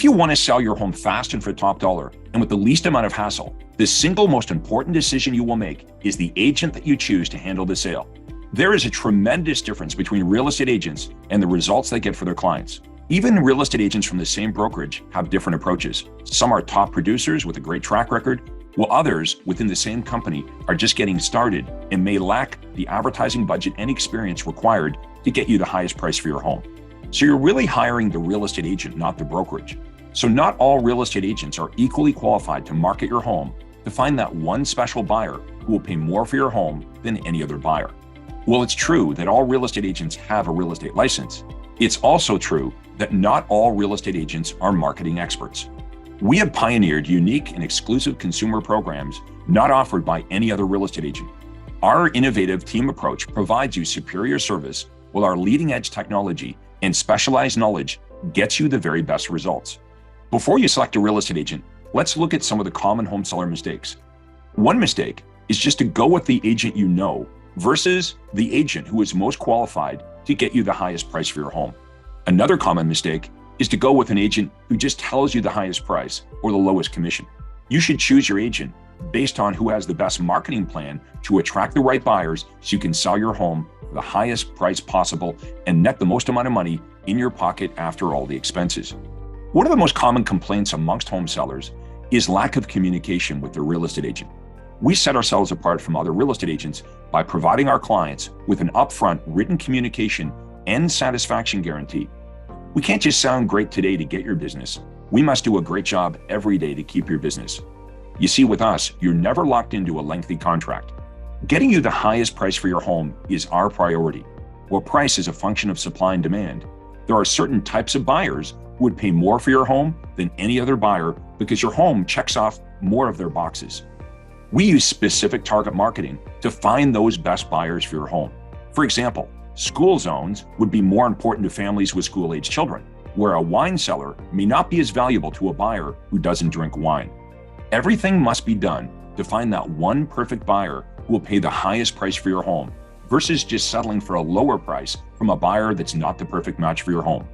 you want to sell your home fast and for top dollar and with the least amount of hassle, the single most important decision you will make is the agent that you choose to handle the sale. There is a tremendous difference between real estate agents and the results they get for their clients. Even real estate agents from the same brokerage have different approaches. Some are top producers with a great track record, while others within the same company are just getting started and may lack the advertising budget and experience required to get you the highest price for your home. So you're really hiring the real estate agent, not the brokerage. So not all real estate agents are equally qualified to market your home to find that one special buyer who will pay more for your home than any other buyer. Well, it's true that all real estate agents have a real estate license. It's also true that not all real estate agents are marketing experts. We have pioneered unique and exclusive consumer programs not offered by any other real estate agent. Our innovative team approach provides you superior service, while our leading-edge technology and specialized knowledge gets you the very best results. Before you select a real estate agent, let's look at some of the common home seller mistakes. One mistake is just to go with the agent you know versus the agent who is most qualified to get you the highest price for your home. Another common mistake is to go with an agent who just tells you the highest price or the lowest commission. You should choose your agent based on who has the best marketing plan to attract the right buyers so you can sell your home for the highest price possible and net the most amount of money in your pocket after all the expenses. One of the most common complaints amongst home sellers is lack of communication with their real estate agent. We set ourselves apart from other real estate agents by providing our clients with an upfront written communication and satisfaction guarantee. We can't just sound great today to get your business. We must do a great job every day to keep your business. You see, with us, you're never locked into a lengthy contract. Getting you the highest price for your home is our priority. While price is a function of supply and demand, there are certain types of buyers who would pay more for your home than any other buyer because your home checks off more of their boxes. We use specific target marketing to find those best buyers for your home. For example, school zones would be more important to families with school-age children, where a wine cellar may not be as valuable to a buyer who doesn't drink wine. Everything must be done to find that one perfect buyer who will pay the highest price for your home versus just settling for a lower price from a buyer that's not the perfect match for your home.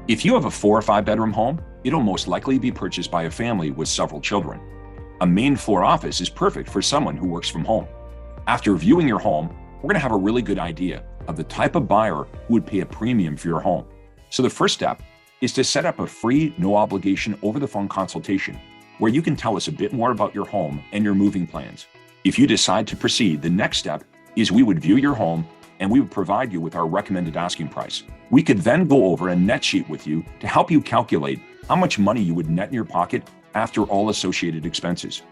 If you have a 4 or 5 bedroom home, it'll most likely be purchased by a family with several children. A main floor office is perfect for someone who works from home. After viewing your home, we're going to have a really good idea of the type of buyer who would pay a premium for your home. So the first step is to set up a free, no obligation over-the-phone consultation where you can tell us a bit more about your home and your moving plans. If you decide to proceed, the next step is we would view your home and we would provide you with our recommended asking price. We could then go over a net sheet with you to help you calculate how much money you would net in your pocket after all associated expenses.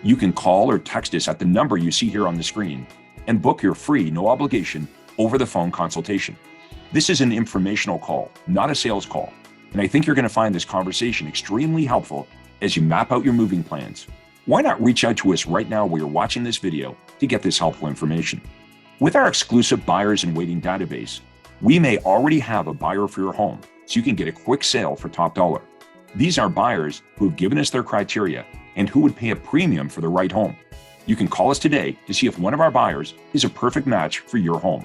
You can call or text us at the number you see here on the screen and book your free, no obligation, over-the-phone consultation. This is an informational call, not a sales call, and I think you're going to find this conversation extremely helpful as you map out your moving plans. Why not reach out to us right now while you're watching this video to get this helpful information? With our exclusive buyers and waiting database, we may already have a buyer for your home, so you can get a quick sale for top dollar. These are buyers who have given us their criteria and who would pay a premium for the right home. You can call us today to see if one of our buyers is a perfect match for your home.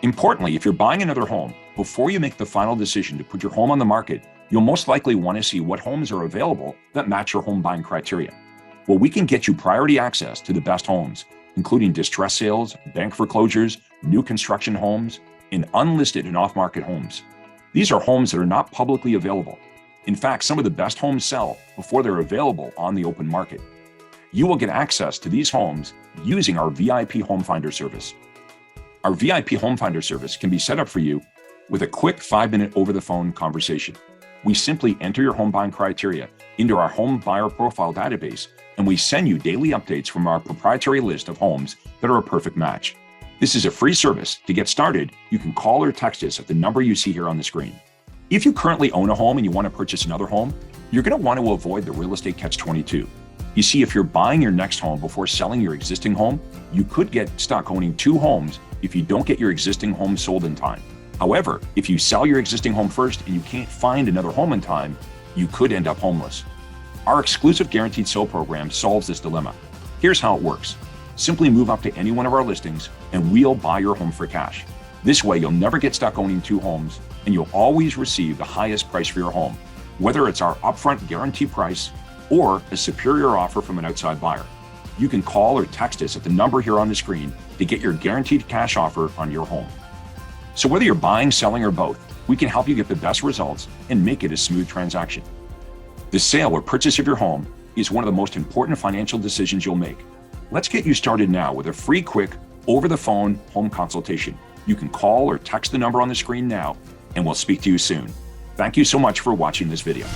Importantly, if you're buying another home, before you make the final decision to put your home on the market, you'll most likely want to see what homes are available that match your home buying criteria. Well, we can get you priority access to the best homes, including distress sales, bank foreclosures, new construction homes, and unlisted and off-market homes. These are homes that are not publicly available. In fact, some of the best homes sell before they're available on the open market. You will get access to these homes using our VIP Home Finder service. Our VIP Home Finder service can be set up for you with a quick 5-minute over-the-phone conversation. We simply enter your home buying criteria into our home buyer profile database, and we send you daily updates from our proprietary list of homes that are a perfect match. This is a free service. To get started, you can call or text us at the number you see here on the screen. If you currently own a home and you want to purchase another home, you're going to want to avoid the real estate catch-22. You see, if you're buying your next home before selling your existing home, you could get stuck owning 2 homes if you don't get your existing home sold in time. However, if you sell your existing home first and you can't find another home in time, you could end up homeless. Our exclusive Guaranteed Sale program solves this dilemma. Here's how it works. Simply move up to any one of our listings and we'll buy your home for cash. This way, you'll never get stuck owning 2 homes and you'll always receive the highest price for your home. whether it's our upfront guarantee price or a superior offer from an outside buyer. You can call or text us at the number here on the screen to get your guaranteed cash offer on your home. So whether you're buying, selling, or both, we can help you get the best results and make it a smooth transaction. The sale or purchase of your home is one of the most important financial decisions you'll make. Let's get you started now with a free, quick, over-the-phone home consultation. You can call or text the number on the screen now, and we'll speak to you soon. Thank you so much for watching this video.